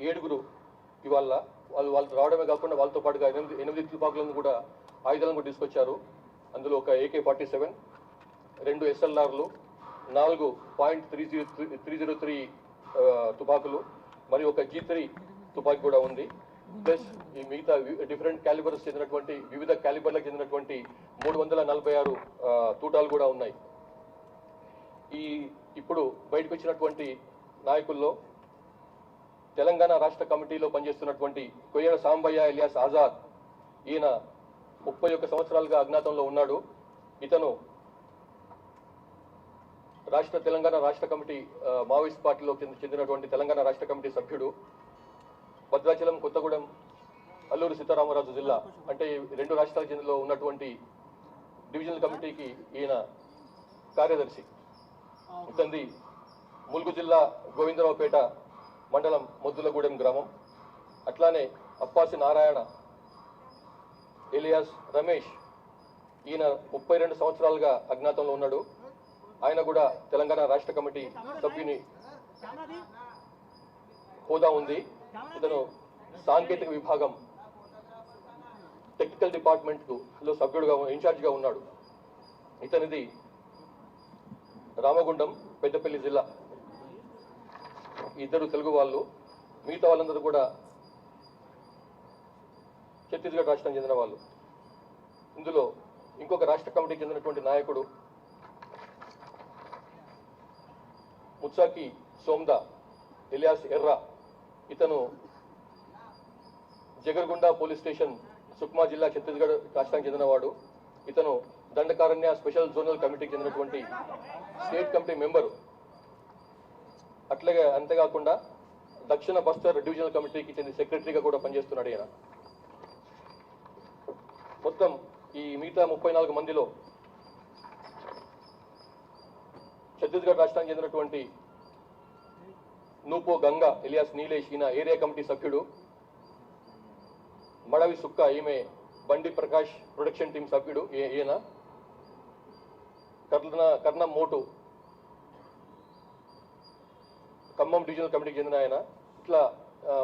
7గురు ఇవాళ వాళ్ళు రావడమే కాకుండా వాళ్ళతో పాటుగా 8 తుపాకులను కూడా ఆయుధాలను కూడా తీసుకొచ్చారు. అందులో ఒక AK-47, 2 SLRలు, 4.303 తుపాకులు మరియు ఒక G3 తుపాకి కూడా ఉంది. ప్లస్ ఈ మిగతా డిఫరెంట్ క్యాలిబర్స్ చెందినటువంటి వివిధ క్యాలిబర్లకు చెందినటువంటి 346 తూటాలు కూడా ఉన్నాయి. ఇప్పుడు బయటకు వచ్చినటువంటి నాయకుల్లో తెలంగాణ రాష్ట్ర కమిటీలో పనిచేస్తున్నటువంటి కొయ్యడ సాంబయ్య ఎలియాస్ ఆజాద్, ఈయన 31 సంవత్సరాలుగా అజ్ఞాతంలో ఉన్నాడు. ఇతను తెలంగాణ రాష్ట్ర కమిటీ మావోయిస్ట్ పార్టీలో చెందినటువంటి తెలంగాణ రాష్ట్ర కమిటీ సభ్యుడు. భద్రాచలం, కొత్తగూడెం, అల్లూరు సీతారామరాజు జిల్లా అంటే 2 రాష్ట్రాల చెందిలో ఉన్నటువంటి డివిజనల్ కమిటీకి ఈయన కార్యదర్శి. ఇతంది ములుగు జిల్లా గోవిందరావుపేట మండలం మొద్దులగూడెం గ్రామం. అట్లానే అప్పాసి నారాయణ ఎలియాస్ రమేష్, ఈయన 32 సంవత్సరాలుగా అజ్ఞాతంలో ఉన్నాడు. ఆయన కూడా తెలంగాణ రాష్ట్ర కమిటీ సభ్యుని హోదా ఉంది. ఇతను సాంకేతిక విభాగం టెక్నికల్ డిపార్ట్మెంట్ లో సభ్యుడుగా ఇన్ఛార్జిగా ఉన్నాడు. ఇతనిది రామగుండం, పెద్దపల్లి జిల్లా. ఇద్దరు తెలుగు వాళ్ళు, మిగతా వాళ్ళందరూ కూడా ఛత్తీస్గఢ్ రాష్ట్రం చెందిన వాళ్ళు. ఇందులో ఇంకొక రాష్ట్ర కమిటీకి చెందినటువంటి నాయకుడు ముత్సాకి సోమ్దా ఎలియాస్ ఎర్రా. ఇతను జగర్గుండా పోలీస్ స్టేషన్, సుక్మా జిల్లా, ఛత్తీస్గఢ్ రాష్ట్రానికి చెందినవాడు. ఇతను దండకారణ్య స్పెషల్ జోనల్ కమిటీకి చెందినటువంటి స్టేట్ కమిటీ మెంబరు. అట్లాగే అంతేకాకుండా దక్షిణ బస్తర్ డివిజనల్ కమిటీకి చెందిన సెక్రటరీగా కూడా పనిచేస్తున్నాడు ఈయన. మొత్తం ఈ మిగతా 34 మందిలో ఛత్తీస్గఢ్ రాష్ట్రానికి చెందినటువంటి నూపో గంగా ఎలియాస్ నీలేష్, ఈయన ఏరియా కమిటీ సభ్యుడు. మడవి సుక్క, ఈమె బండి ప్రకాష్ ప్రొడక్షన్ టీం సభ్యుడు ఈయన. కర్ణం మోటు ఖమ్మం డివిజనల్ కమిటీకి చెందిన ఆయన. ఇట్లా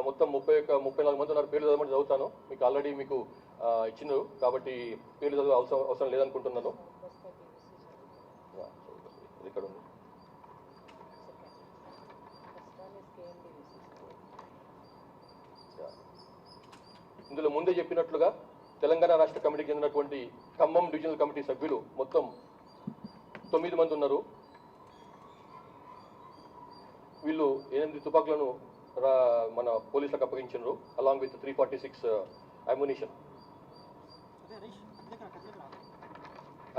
మొత్తం 34 మంది ఉన్నారు. పేర్లు చదవమని చదువుతాను, మీకు ఆల్రెడీ మీకు ఇచ్చినారు కాబట్టి పేర్లు చదువు అవసరం లేదనుకుంటున్నాను. ఇక్కడ ఉంది. ఇందులో ముందే చెప్పినట్లుగా తెలంగాణ రాష్ట్ర కమిటీకి చెందినటువంటి ఖమ్మం డివిజనల్ కమిటీ సభ్యులు మొత్తం 9 మంది ఉన్నారు. వీళ్ళు 8 తుపాకులను మన పోలీసులకు అప్పగించారు, అలాంగ్ విత్ 346 అమ్యునిషన్.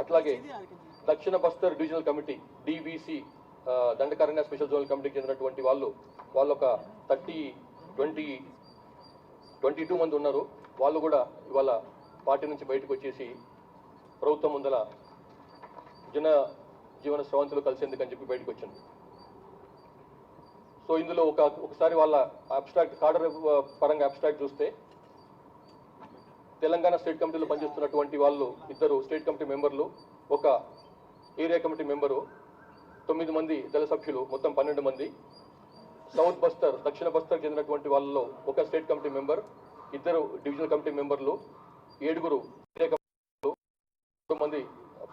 అట్లాగే దక్షిణ Bastar divisional committee DBC Dandakaranya special zonal కమిటీకి చెందినటువంటి వాళ్ళు ఒక 22 మంది ఉన్నారు. వాళ్ళు కూడా ఇవాళ పార్టీ నుంచి బయటకు వచ్చేసి ప్రభుత్వం ముందల జీవన స్రవంతులు కలిసేందుకని చెప్పి బయటకు వచ్చింది. సో ఇందులో ఒకసారి వాళ్ళ అబ్స్ట్రాక్ట్ కార్డర్ పరంగా అబ్స్ట్రాక్ట్ చూస్తే తెలంగాణ స్టేట్ కమిటీలో పనిచేస్తున్నటువంటి వాళ్ళు 2 స్టేట్ కమిటీ మెంబర్లు, ఒక ఏరియా కమిటీ మెంబరు, 9 మంది దళ సభ్యులు, మొత్తం 12 మంది. సౌత్ బస్తర్, దక్షిణ బస్తర్ చెందినటువంటి వాళ్ళలో ఒక state committee member, 2 divisional committee మెంబర్లు, 7 ఏరియా కమిటీలు, 3 మంది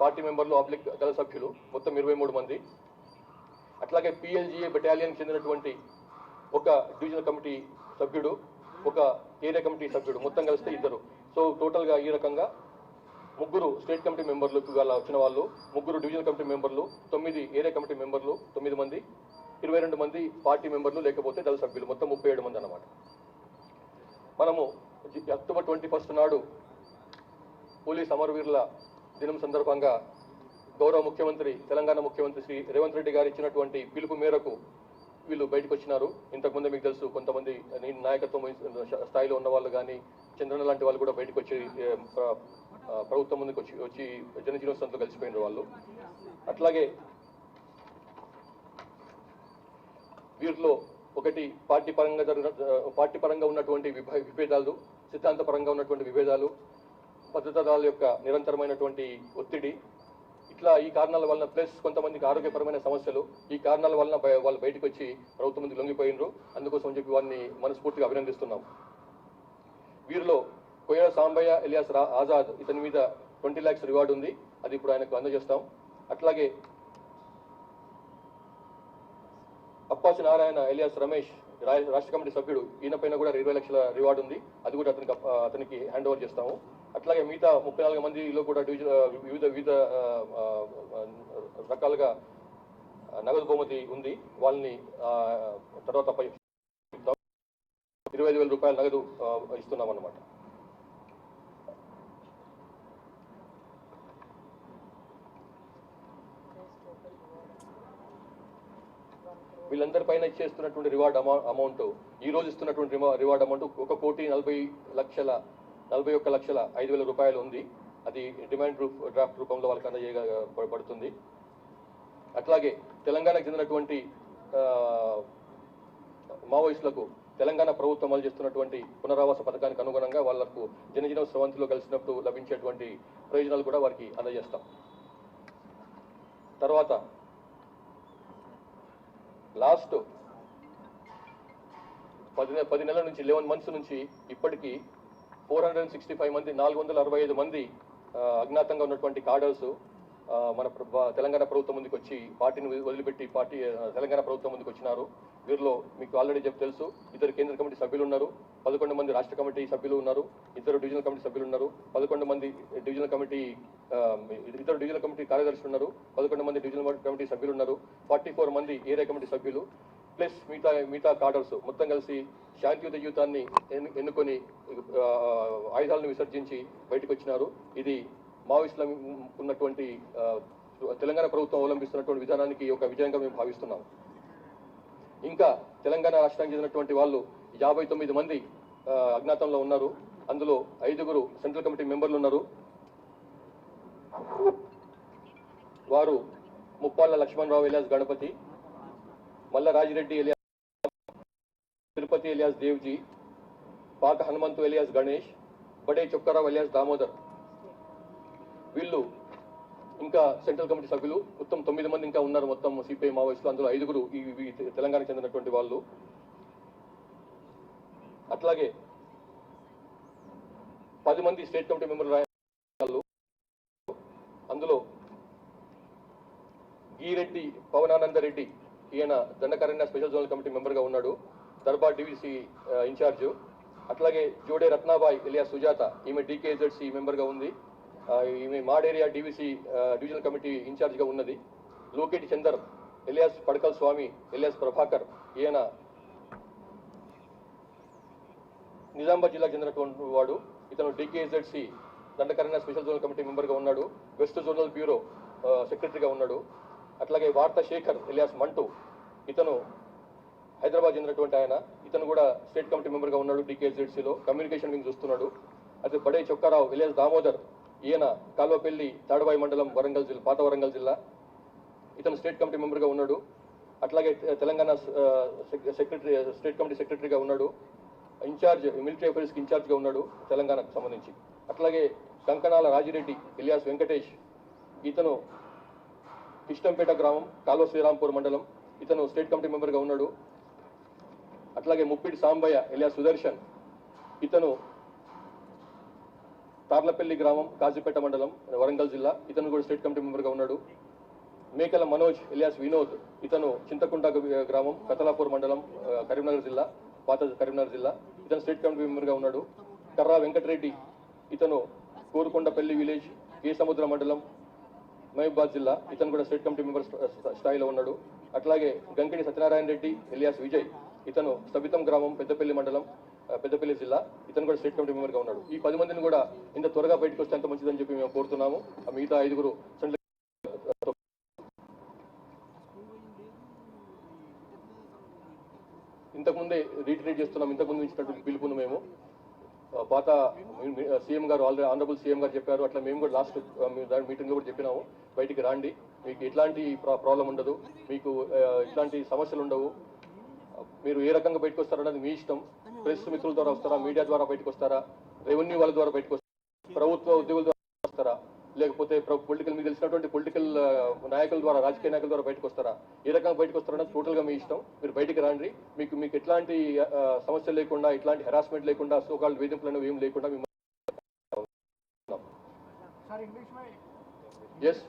పార్టీ మెంబర్లు ఆబ్లిక్ దళ సభ్యులు, మొత్తం 23 మంది. అట్లాగే PLGA బెటాలియన్ చెందినటువంటి ఒక డివిజనల్ కమిటీ సభ్యుడు, ఒక ఏరియా కమిటీ సభ్యుడు, మొత్తం కలిస్తే 2. సో టోటల్గా ఈ రకంగా 3 స్టేట్ కమిటీ మెంబర్లు ఇవాళ వచ్చిన వాళ్ళు, 3 డివిజనల్ కమిటీ మెంబర్లు, 9 ఏరియా కమిటీ మెంబర్లు, 9 మంది, 22 మంది పార్టీ మెంబర్లు లేకపోతే దళ సభ్యులు, మొత్తం 37 మంది అన్నమాట. మనము అక్టోబర్ 21 నాడు పోలీస్ అమరవీరుల దినం సందర్భంగా గౌరవ ముఖ్యమంత్రి, తెలంగాణ ముఖ్యమంత్రి శ్రీ రేవంత్ రెడ్డి గారు ఇచ్చినటువంటి పిలుపు మేరకు వీళ్ళు బయటకు వచ్చినారు. ఇంతకుముందే మీకు తెలుసు, కొంతమంది నాయకత్వం స్థాయిలో ఉన్న వాళ్ళు కానీ, చంద్రన్న లాంటి వాళ్ళు కూడా బయటకు వచ్చి ప్రభుత్వం ముందుకు వచ్చి జనజీవనంతో కలిసిపోయినారు వాళ్ళు. అట్లాగే వీరిలో ఒకటి పార్టీ పరంగా ఉన్నటువంటి విభేదాలు, సిద్ధాంతపరంగా ఉన్నటువంటి విభేదాలు, భద్రతా దళాల యొక్క నిరంతరమైనటువంటి ఒత్తిడి, ఇట్లా ఈ కారణాల వలన ప్లస్ కొంతమందికి ఆరోగ్యపరమైన సమస్యలు ఈ కారణాల వలన వాళ్ళు బయటకు వచ్చి ప్రభుత్వం ముందుకు లొంగిపోయినరు. అందుకోసం అని చెప్పి వారిని మనస్ఫూర్తిగా అభినందిస్తున్నాం. వీరిలో కొయ్య సాంబయ్య ఎలియాస్ ఆజాద్, ఇతని మీద 20 lakhs రివార్డు ఉంది. అది ఇప్పుడు ఆయనకు అందజేస్తాం. అట్లాగే అప్పాసి నారాయణ ఎలియాస్ రమేష్, రాష్ట్ర కమిటీ సభ్యుడు, ఈయన పైన కూడా 20 లక్షల రివార్డు ఉంది. అది కూడా అతనికి హ్యాండ్ ఓవర్ చేస్తాము. అట్లాగే మిగతా 34 మందిలో కూడా వివిధ రకాలుగా నగదు బహుమతి ఉంది. వాళ్ళని తర్వాత 25,000 రూపాయల నగదు ఇస్తున్నాం అన్నమాట. వీళ్ళందరి పైన ఇచ్చేస్తున్నటువంటి రివార్డ్ అమౌంట్, ఈ రోజు ఇస్తున్నటువంటి రివార్డ్ అమౌంట్ 1,41,05,000 రూపాయలు ఉంది. అది డిమాండ్ డ్రాఫ్ట్ రూపంలో వాళ్ళకి అందజేయబడుతుంది. అట్లాగే తెలంగాణకు చెందినటువంటి మావోయిస్టులకు తెలంగాణ ప్రభుత్వం అమలు చేస్తున్నటువంటి పునరావాస పథకానికి అనుగుణంగా వాళ్లకు జనజీవన స్రవంతిలో కలిసినప్పుడు లభించేటువంటి ప్రయోజనాలు కూడా వారికి అందజేస్తాం. తర్వాత లాస్ట్ 10 నెలల నుంచి 11 months నుంచి ఇప్పటికీ 465 మంది 465 మంది అజ్ఞాతంగా ఉన్నటువంటి కాడర్స్ మన తెలంగాణ ప్రభుత్వం ముందుకు వచ్చి పార్టీని వదిలిపెట్టి తెలంగాణ ప్రభుత్వం ముందుకు వచ్చినారు. వీరిలో మీకు ఆల్రెడీ తెలుసు, 2 కేంద్ర కమిటీ సభ్యులు ఉన్నారు, 11 మంది రాష్ట్ర కమిటీ సభ్యులు ఉన్నారు, 2 డివిజనల్ కమిటీ సభ్యులు ఉన్నారు, 11 మంది డివిజనల్ కమిటీ కార్యదర్శులు ఉన్నారు, 11 మంది డివిజనల్ కమిటీ సభ్యులు ఉన్నారు, 44 మంది ఏరియా కమిటీ సభ్యులు ప్లస్ మిగతా కాడర్స్ మొత్తం కలిసి శాంతియుత జీవితాన్ని ఎన్నుకొని ఆయుధాలను విసర్జించి బయటకు వచ్చినారు. ఇది మావోయిస్టుల ఉన్నటువంటి తెలంగాణ ప్రభుత్వం అవలంబిస్తున్నటువంటి విధానానికి ఒక విజయంగా మేము భావిస్తున్నాం. ఇంకా తెలంగాణ రాష్ట్రానికి చెందినటువంటి వాళ్ళు 59 మంది అజ్ఞాతంలో ఉన్నారు. అందులో 5 సెంట్రల్ కమిటీ మెంబర్లు ఉన్నారు. వారు ముప్పాళ్ళ లక్ష్మణరావు ఎలియాస్ గణపతి, మల్ల రాజిరెడ్డి ఎలియాస్ తిరుపతి ఎలియాస్ దేవ్జీ, పాక హనుమంతు ఎలియాస్ గణేష్, బడే చొక్కరావు ఎలియాస్ దామోదర్. వీళ్ళు ఇంకా సెంట్రల్ కమిటీ సభ్యులు మొత్తం 9 మంది ఇంకా ఉన్నారు మొత్తం సిపిఐ మావోయిస్టులు. అందులో 5 ఈ తెలంగాణకు చెందినటువంటి వాళ్ళు. అట్లాగే 10 మంది స్టేట్ కమిటీ మెంబర్లు. అందులో గీరెడ్డి పవనానందరెడ్డి, ఈయన దండకారణ్య స్పెషల్ జోనల్ కమిటీ మెంబర్గా ఉన్నాడు, దర్బార్ డివిసి ఇన్ఛార్జ్. అట్లాగే జోడే రత్నాబాయ్ ఎలియాస్ సుజాత, ఈమె డికేజెడ్సి మెంబర్గా ఉంది. ఈమె మాడేరియా డివిజనల్ కమిటీ ఇన్ఛార్జ్గా ఉన్నది. లోకేటి చందర్ ఎలియాస్ పడకల్ స్వామి ఎలియాస్ ప్రభాకర్, ఈయన నిజామాబాద్ జిల్లాకు చెందినటువంటి వాడు. ఇతను డికేజెడ్సి దండకారణ్య స్పెషల్ జోనల్ కమిటీ మెంబర్గా ఉన్నాడు, వెస్ట్ జోనల్ బ్యూరో సెక్రటరీగా ఉన్నాడు. అట్లాగే వార్తా శేఖర్ ఎలియాస్ మంటూ, ఇతను హైదరాబాద్ చెందినటువంటి ఆయన, ఇతను కూడా స్టేట్ కమిటీ మెంబర్గా ఉన్నాడు, డికేజెడ్సీలో కమ్యూనికేషన్ వింగ్ చూస్తున్నాడు. అదే బడే చొక్కారావు ఎలియాస్ దామోదర్, ఈయన కాల్వపల్లి తాడవాయి మండలం వరంగల్ జిల్లా, పాత వరంగల్ జిల్లా, ఇతను స్టేట్ కమిటీ మెంబర్గా ఉన్నాడు. అట్లాగే తెలంగాణ స్టేట్ కమిటీ సెక్రటరీగా ఉన్నాడు, ఇన్ఛార్జ్ మిలిటరీ అఫైర్స్కి ఇన్ఛార్జ్గా ఉన్నాడు తెలంగాణకు సంబంధించి. అట్లాగే కంకణాల రాజిరెడ్డి ఎలియాస్ వెంకటేష్, ఇతను కిష్టంపేట గ్రామం కాల్వ శ్రీరాంపూర్ మండలం, ఇతను స్టేట్ కమిటీ మెంబర్గా ఉన్నాడు. అట్లాగే ముప్పిడి సాంబయ్య ఎలియాస్ సుదర్శన్, ఇతను తార్లపల్లి గ్రామం కాజీపేట మండలం వరంగల్ జిల్లా, ఇతను కూడా స్టేట్ కమిటీ మెంబర్గా ఉన్నాడు. మేకల మనోజ్ ఎలియాస్ వినోద్, ఇతను చింతకుంట గ్రామం కతలాపూర్ మండలం కరీంనగర్ జిల్లా, పాత కరీంనగర్ జిల్లా, ఇతను స్టేట్ కమిటీ మెంబర్గా ఉన్నాడు. కర్రా వెంకటరెడ్డి, ఇతను కోరుకొండపల్లి విలేజ్ కేసముద్ర మండలం మహబూబాద్ జిల్లా, ఇతను కూడా స్టేట్ కమిటీ మెంబర్ స్థాయిలో ఉన్నాడు. అట్లాగే గంకిడి సత్యనారాయణ రెడ్డి ఎలియాస్ విజయ్, ఇతను స్థబితం గ్రామం పెద్దపల్లి మండలం పెద్దపల్లి జిల్లా, ఇతను కూడా స్టేట్ కమిటీ మెంబర్గా ఉన్నాడు. ఈ 10 మందిని కూడా ఇంత త్వరగా బయటకు వస్తే అంత మంచిదని చెప్పి మేము కోరుతున్నాము. మిగతా 5 ఇంతకుముందే రీట్రీట్ చేస్తున్నాం. ఇంతకుముందు ఇచ్చినటువంటి పిలుపును మేము పాత సీఎం గారు ఆనరబుల్ సీఎం గారు చెప్పారు, అట్లా మేము కూడా లాస్ట్ మీటింగ్లో కూడా చెప్పినాము, బయటికి రాండి, మీకు ఎట్లాంటి ప్రాబ్లం ఉండదు, మీకు ఇట్లాంటి సమస్యలు ఉండవు, మీరు ఏ రకంగా బయటకు వస్తారన్నది మీ ఇష్టం. ప్రెస్ మిత్రుల ద్వారా వస్తారా, మీడియా ద్వారా బయటకు వస్తారా, రెవెన్యూ వాళ్ళ ద్వారా బయటకు వస్తారా, ప్రభుత్వ ఉద్యోగుల ద్వారా వస్తారా, లేకపోతే పొలిటికల్ మీకు తెలిసినటువంటి పొలిటికల్ నాయకుల ద్వారా, రాజకీయ నాయకుల ద్వారా బయటకు వస్తారా? ఏ రకంగా బయటకు వస్తారన్నది టోటల్గా మీ ఇష్టం. మీరు బయటికి రండి. మీకు ఎట్లాంటి సమస్య లేకుండా, ఎట్లాంటి హెరాస్మెంట్ లేకుండా, సోకాల్ వేధింపులు అనేవి ఏం లేకుండా మేము ఎస్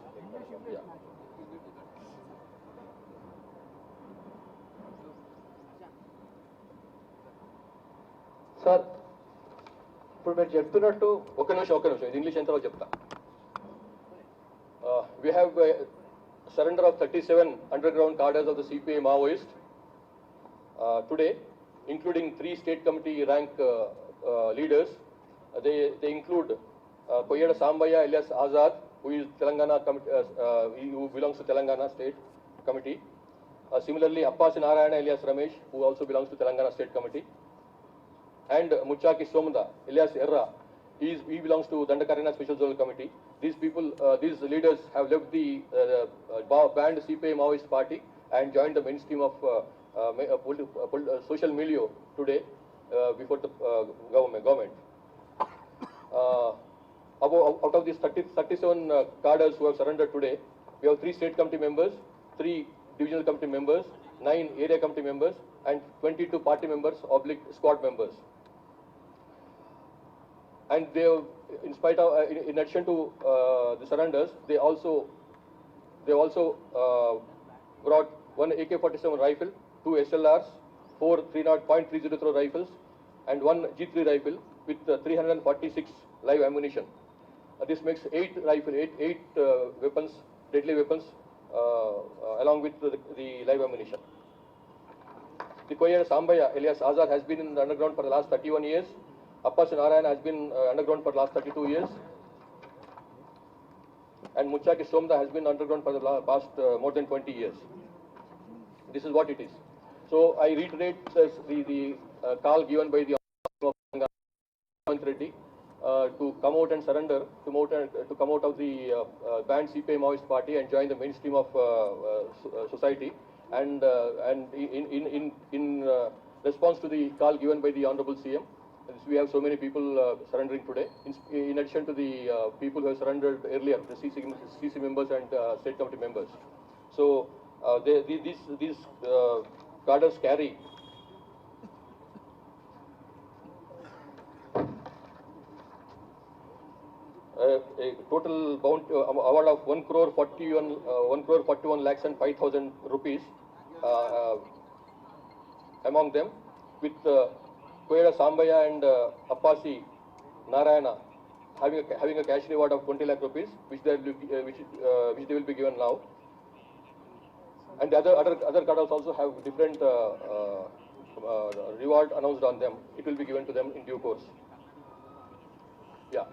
సార్ ఇప్పుడు మీరు చెప్తున్నట్టు ఒక్క నిమిషం ఇది ఇంగ్లీష్ ఎంతలో చెప్తా. We have surrender of 37 underground cadres of the CPI Maoist today, including 3 state committee rank leaders. They include Koyeda Sambaya alias Azad, who is Telangana who belongs to Telangana State Committee. Similarly, Appasi Narayana alias Ramesh, who also belongs to Telangana State Committee. And Muchaki Somda alias Erra, he belongs to Dandakarina Special Zonal Committee. These people, these leaders have left the banned CPI Maoist party and joined the mainstream of social milieu today before the government. Out of these 37 cadres who have surrendered today, we have 3 state committee members, 3 divisional committee members, 9 area committee members, and 22 party members / squad members. And they, in spite of, in addition to the surrenders, they also brought 1 AK-47 rifle, 2 SLRs, 4 .303 rifles, and 1 G3 rifle with 346 live ammunition. This makes 8 weapons, deadly weapons, along with the live ammunition. The Koyeda Sambaya alias Azad has been in the underground for the last 31 years. Appasi Narayana has been underground for the last 32 years. And Muchaki Somda has been underground for the past more than 20 years. This is what it is. So I reiterate the call given by the Reddy to come out and surrender, to come out of the banned CPI Maoist party and join the mainstream of society. And in response to the call given by the Honorable CM, we have so many people surrendering today. In addition to the people who have surrendered earlier, the CC members and state committee members. So these cadres carry a total award of 1,41 lakhs and 5,000 rupees among them, with Koyeda Sambaya and Appasi Narayana having a cash reward of 20 lakh rupees, which they will be given now. And the other cadres also have different reward announced on them. It will be given to them in due course. Yeah.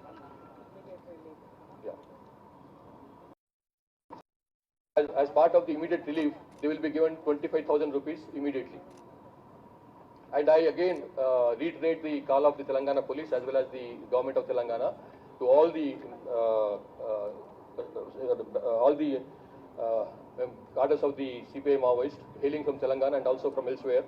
As part of the immediate relief, they will be given 25,000 rupees immediately. And I again reiterate the call of the Telangana police as well as the government of Telangana to all the cadres of the CPI Maoist hailing from Telangana and also from elsewhere.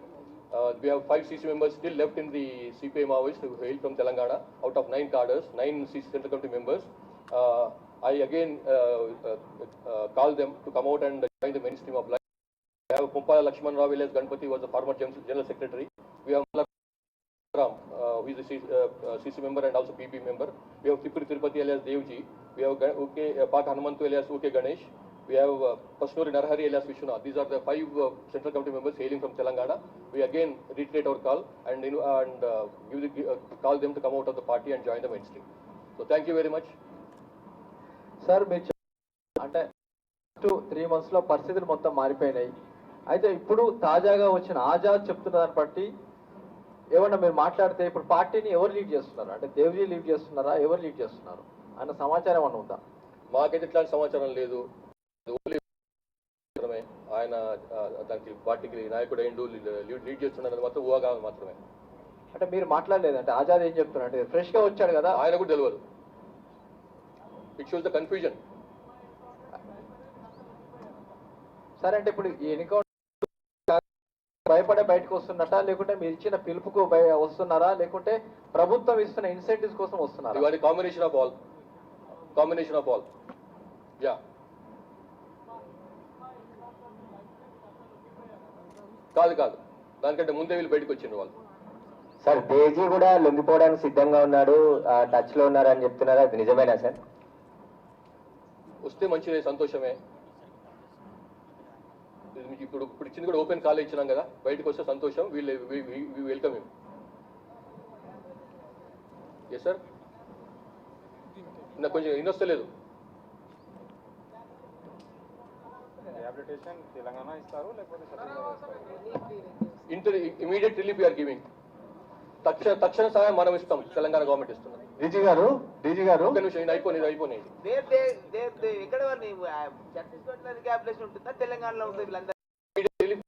We have 5 CC members still left in the CPI Maoist who hail from Telangana out of 9 cadres, 9 CC Central Committee members. I again call them to come out and join the mainstream of life. We have Pumpala Lakshman Rao alias Ganpati, was the former General Secretary. We have Ram, who is a CC member and also PP member. We have Tripuri Tirupati alias Devji. We have Pak Hanumantu alias OK Ganesh. We have Pasnuri Narhari alias Vishwanath. These are the 5 Central Committee members hailing from Telangana. We again reiterate our call and call them to come out of the party and join the mainstream. So thank you very much. Sir మీరు అంటే 3 months లో పరిస్థితులు మొత్తం మారిపోయినాయి. అయితే ఇప్పుడు తాజాగా వచ్చిన ఆజాద్ చెప్తున్న దాన్ని బట్టి ఏమన్నా మీరు మాట్లాడితే ఇప్పుడు పార్టీని ఎవరు లీడ్ చేస్తున్నారు? అంటే దేవ్జీ లీడ్ చేస్తున్నారా, ఎవరు లీడ్ చేస్తున్నారు అన్న సమాచారం ఏమన్నా ఉందా? మాకైతే ఇట్లాంటి సమాచారం లేదు. ఆయన దానికి పార్టీకి నాయకుడు అయిండు, లీడ్ చేస్తున్నారు మాత్రం ఊహాగానం మాత్రమే. అంటే మీరు మాట్లాడలేదంటే ఆజాద్ ఏం చెప్తున్నారు? అంటే ఫ్రెష్ గా వచ్చాడు కదా, ఆయన కూడా తెలియదు. It shows the confusion. సరే, అంటే ఇప్పుడు ఎన్నికౌంటర్ భయపడే బయటకు వస్తున్నట్టా, లేకుంటే మీరు ఇచ్చిన పిలుపుకు వస్తున్నారా, లేకుంటే ప్రభుత్వం ఇస్తున్న ఇన్సెంటివ్స్ కోసం వస్తున్నారా? Combination of all. Combination of all. Yeah, కాదు కాదు, దానికంటే ముందే వీళ్ళు బయటకు వచ్చిండ్రు వాళ్ళు. సార్ దేజీ కూడా లొంగిపోవడానికి సిద్ధంగా ఉన్నాడు, టచ్ లో ఉన్నారు అని చెప్తున్నారు, అది నిజమేనా సార్? వస్తే మంచిదే, సంతోషమే. ఇది మీకు ఇప్పుడు ఇప్పుడు ఇచ్చింది కూడా ఓపెన్ కాల్ ఇచ్చినాం కదా, బయటకు వస్తే సంతోషం. వీళ్ళు వెల్కమ్ యూ. ఎస్ సార్, నాకు కొంచెం ఇన్నొస్తలేదు. తెలంగాణ ఇస్తారు లేకపోతే ఇమీడియట్ రిలీఫ్ యూఆర్ గివింగ్. తక్షణ సహాయం మనం ఇస్తాం, తెలంగాణ గవర్నమెంట్ ఇస్తున్నాం. డీజీ గారు ఒక నిమిషం, ఇది అయిపోయింది. ఎక్కడ ఛత్తీస్గఢ్ క్యాబినెట్ ఉంటుందా, తెలంగాణలో ఉంటుంది? వీళ్ళందరూ రిలీఫ్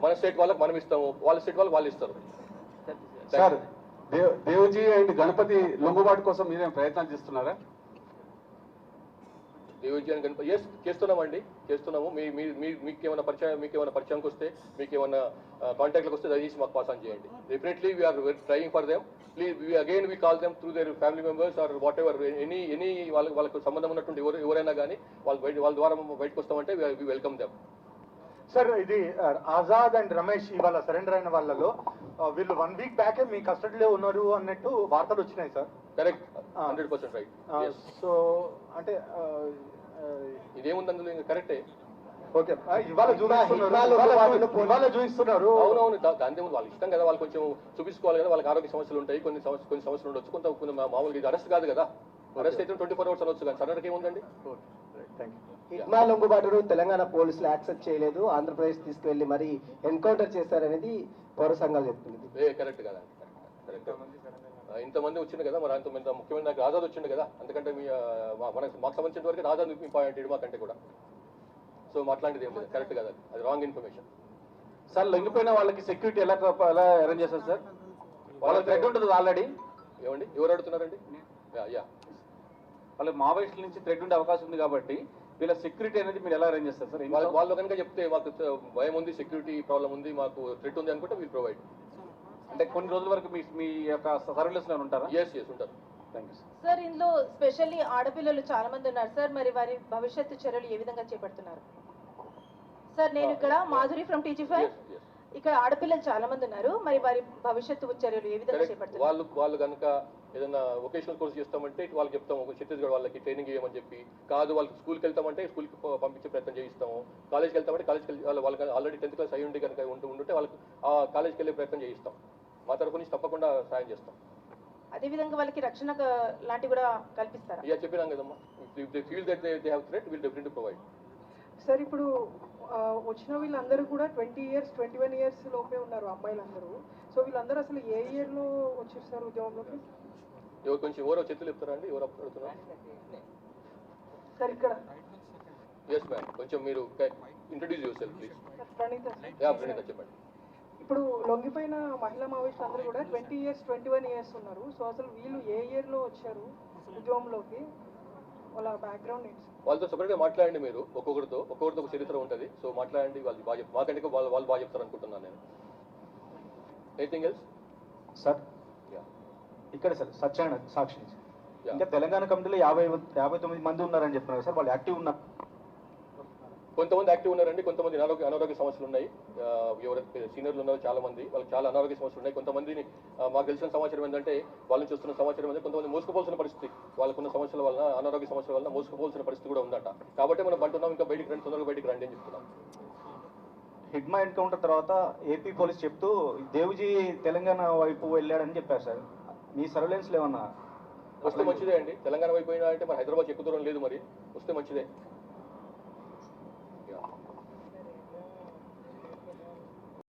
మన స్టేట్ వాళ్ళకి మనం ఇస్తాము, వాళ్ళ స్టేట్ వాళ్ళకి వాళ్ళు ఇస్తారు. సార్ దేవ్జీ అండ్ గణపతి లొంగుబాటు కోసం మీరేం ప్రయత్నాలు చేస్తున్నారా? దేవోజ్యాన్ని గణపతి ఎస్ చేస్తున్నామండి, చేస్తున్నాము. మీకేమైనా పరిచయంకి వస్తే, మీకేమైనా కాంటాక్ట్లకు వస్తే దయచేసి మాకు పాస్ ఆన్ చేయండి. Definitely we are trying for them. Please we call them through their family members or whatever, any వాళ్ళకు సంబంధం ఉన్నటువంటి ఎవరైనా కానీ వాళ్ళ ద్వారా బయటకు వస్తామంటే వీ వెల్కమ్ దెమ్. సార్, ఇది ఆజాద్ అండ్ రమేష్ ఇవాళ సరెండర్ అయిన వాళ్ళలో వీళ్ళు 1 వీక్ బ్యాకే మీ కస్టడీలో ఉన్నారు అన్నట్టు వార్తలు వచ్చినాయి సార్. Correct, 100% right. సో అంటే ఇదేముంది అందులో, ఇంకా కరెక్టే. ఓకే, ఇవాళ చూపిస్తున్నారు. అవునవును, దాని ముందు వాళ్ళ ఇష్టం కదా, వాళ్ళు కొంచెం చూపించుకోవాలి కదా, వాళ్ళకి ఆరోగ్య సమస్యలు ఉంటాయి, కొన్ని సమస్యలు ఉండొచ్చు, కొన్ని మామూలుగా ఇది అరెస్ట్ కాదు కదా. అరెస్ట్ అయితే 24 hours అనొచ్చు, కానీ సడన్గా ఏముందండి. హిట్మా లొంగుబాటును తెలంగాణ పోలీసులు యాక్సెప్ట్ చేయలేదు, ఆంధ్రప్రదేశ్ తీసుకువెళ్లి మరి ఎన్కౌంటర్ చేశారనేది పౌర సంఘాలు చెప్తుంది. కరెక్ట్ కదా, కరెక్ట్. ఇంతమంది వచ్చింది కదా, మరి అంత ముఖ్యమైన నాకు ఆజాద్ వచ్చింది కదా, అందుకంటే మాకు సంబంధించిన వరకు ఆజాద్ ఇంపార్టెంట్ ఇడు మాకంటే కూడా. సో మాట్లాడేది ఏం లేదు, కరెక్ట్ కదా, అది రాంగ్ ఇన్ఫర్మేషన్. సార్ లొంగిపోయిన వాళ్ళకి సెక్యూరిటీ ఎలా అరేంజ్ చేస్తారు సార్? వాళ్ళకి థ్రెడ్ ఉంటుంది ఆల్రెడీ. ఏమండి, ఎవరు అడుగుతున్నారండి? యా, వాళ్ళకి మావోయిస్టుల నుంచి థ్రెడ్ ఉండే అవకాశం ఉంది కాబట్టి వీళ్ళ సెక్యూరిటీ అనేది మీరు ఎలా అరేంజ్ చేస్తారు సార్? వాళ్ళు కనుక చెప్తే మాకు భయం ఉంది, సెక్యూరిటీ ప్రాబ్లం ఉంది, మాకు థ్రెట్ ఉంది అనుకుంటే వీల్ ప్రొవైడ్. అంటే కొన్ని రోజుల వరకు మీ యొక్క సర్వీలెన్స్ లో ఉంటారా? ఎస్ ఉంటారు. Thank you sir. ఇందులో స్పెషల్లీ ఆడపిల్లలు చాలా మంది ఉన్నారు సార్, మరి వారి భవిష్యత్తు చర్యలు ఏ విధంగా చేపడుతున్నారు సార్? నేను ఇక్కడ మాధురి ఫ్రమ్ టీజీ5. ఇక్కడ ఆడపిల్లలు చాలా మంది ఉన్నారు, మరి వారి భవిష్యత్తు చర్యలు ఏ విధంగా చేపడుతున్నారు? వాళ్ళు కనుక ఏదైనా వొకేషనల్ కోర్స్ చేస్తామంటే వాళ్ళకి చెప్తాము, ఛత్తీస్గఢ్ వాళ్ళకి ట్రైనింగ్ ఇవ్వమని చెప్పి. కాదు వాళ్ళకి స్కూల్కి వెళ్తామంటే స్కూల్కి పంపించే ప్రయత్నం చేయిస్తాము. కాలేజ్కి వెళ్తామంటే కాలేజ్కి వాళ్ళకి ఆల్రెడీ 10th class అయ్యి ఉండి కనుక ఉంటే వాళ్ళకి ఆ కాలేజ్కి వెళ్ళే ప్రయత్నం చేయిస్తాం. మా తరఫు నుంచి తప్పకుండా సాయం చేస్తాం. అదేవిధంగా వాళ్ళకి రక్షణ లాంటివి కూడా కల్పిస్తారా? చెప్పినాం కదమ్మా, they feel that they have threat, will definitely provide. Sir, ఇప్పుడు వచ్చిన వీళ్ళందరూ కూడా 20 years 21 years లోపే ఉన్నారు అమ్మాయిలందరూ. సో వీళ్ళందరూ అసలు ఏ ఇయర్లో వచ్చేసారు ఉద్యోగంలోకి? ఎవరో చేతులు చెప్తారా అండి, ఎవరు అడుగుతున్నారు సార్? ఇక్కడ ఎస్ మ్యామ్, కొంచెం మీరు introduce yourself please. Praneetha చెప్పండి. ఇప్పుడు లొంగిపోయిన మహిళా మావోయిస్టులు అందరూ కూడా 20 years 21 years ఉన్నారు. సో అసలు వీళ్ళు ఏ ఇయర్లో వచ్చారు ఉద్యోగంలోకి? వాళ్ళ బ్యాక్గ్రౌండ్ ఏంటి? వాళ్ళతో సపరేట్గా మాట్లాడండి మీరు, ఒక్కొక్కరితో ఒక చరిత్ర ఉంటుంది. సో మాట్లాడండి, వాళ్ళు బాగా మాకంటే వాళ్ళు బాగా చెప్తారు అనుకుంటున్నాను నేను. Anything else sir? ఇక్కడ సార్ సత్యాన సాక్షి నుంచి ఇంకా తెలంగాణ కమిటీలో 59 మంది ఉన్నారని చెప్తున్నారు సార్, వాళ్ళు యాక్టివ్ ఉన్నారు? కొంతమంది యాక్టివ్ ఉన్నారండి, కొంతమంది అనారోగ్య సమస్యలు ఉన్నాయి. ఎవరైతే సీనియర్లు ఉన్నారో చాలా మంది, వాళ్ళకి చాలా అనారోగ్య సమస్యలు ఉన్నాయి. కొంతమందిని మాకు తెలిసిన సమాచారం ఏంటంటే, వాళ్ళని చూస్తున్న సమాచారం ఏంటంటే కొంతమంది మోసుకుపోవాల్సిన పరిస్థితి, వాళ్ళకున్న సమస్యల వల్ల, అనారోగ్య సమస్యల వల్ల మోసుకుపోవాల్సిన పరిస్థితి కూడా ఉందట. కాబట్టి మనం అంటున్నాం ఇంకా బయటికి రండి, తొందరగా బయటికి రండి అని చెప్తున్నాం. హిడ్మా ఎన్కౌంటర్ తర్వాత ఏపీ పోలీస్ చెప్తూ దేవ్జీ తెలంగాణ వైపు వెళ్ళాడని చెప్పారు సార్. మీ సర్వేలెన్స్లో ఏమన్నా వస్తే మంచిదే అండి. తెలంగాణ వైపు అయినా అంటే మరి హైదరాబాద్ ఎక్కువ దూరం లేదు, మరి వస్తే మంచిదే.